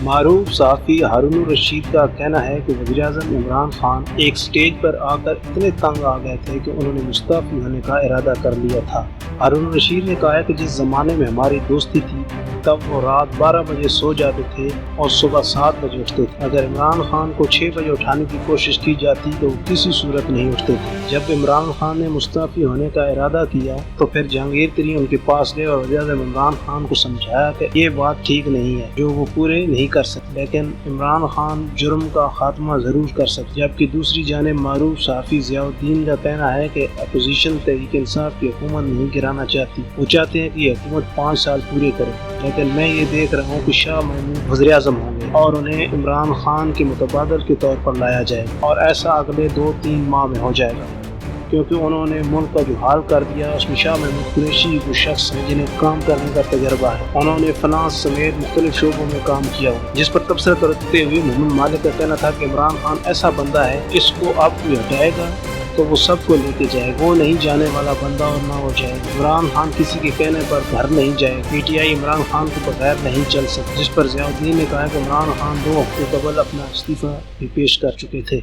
معروف صحافی ہارون الرشید کا کہنا ہے کہ وزیراعظم عمران خان ایک سٹیج پر آ کر اتنے تنگ آ گئے تھے کہ انہوں نے مستعفی ہونے کا ارادہ کر لیا تھا۔ ہارون الرشید نے کہا کہ جس زمانے میں ہماری دوستی تھی تب وہ رات 12 بجے سو جاتے تھے اور صبح 7 بجے اٹھتے تھے۔ اگر عمران خان کو 6 بجے اٹھانے کی کوشش کی جاتی تو وہ کسی صورت نہیں اٹھتے تھے۔ جب عمران خان نے مستعفی ہونے کا ارادہ کیا تو پھر جہانگیر ترین ان کے پاس گئے اور وزیراعظم عمران خان کو سمجھایا کہ یہ بات ٹھیک نہیں ہے جو وہ پورے نہیں کر سکتے، لیکن عمران خان جرم کا خاتمہ ضرور کر سکتے۔ جبکہ دوسری جانب معروف صحافی ضیاء الدین کا کہنا ہے کہ اپوزیشن تحریک انصاف کی حکومت نہیں گرانا چاہتی، وہ چاہتے ہیں کہ یہ حکومت 5 سال پورے کرے، لیکن میں یہ دیکھ رہا ہوں کہ شاہ محمود وزیر اعظم ہوں گے اور انہیں عمران خان کے متبادل کے طور پر لایا جائے گا، اور ایسا اگلے 2-3 ماہ میں ہو جائے گا، کیونکہ انہوں نے ملک کا جو حال کر دیا اس میں شاہ محمود قریشی وہ شخص ہیں جنہیں کام کرنے کا تجربہ ہے۔ انہوں نے فنانس سمیت مختلف شعبوں میں کام کیا ہوا، جس پر تبصرہ کرتے ہوئے محمد مالک کا کہنا تھا کہ عمران خان ایسا بندہ ہے اس کو اب کوئی ہٹائے گا تو وہ سب کو لے کے جائے گا، وہ نہیں جانے والا بندہ اور نہ ہو جائے گا۔ عمران خان کسی کے کہنے پر گھر نہیں جائے گا۔ P T I Imran Khan کے بغیر نہیں چل سکتی، جس پر ضیاء الدین نے کہا کہ عمران خان 2 ہفتے قبل اپنا استعفیٰ بھی پیش کر چکے تھے۔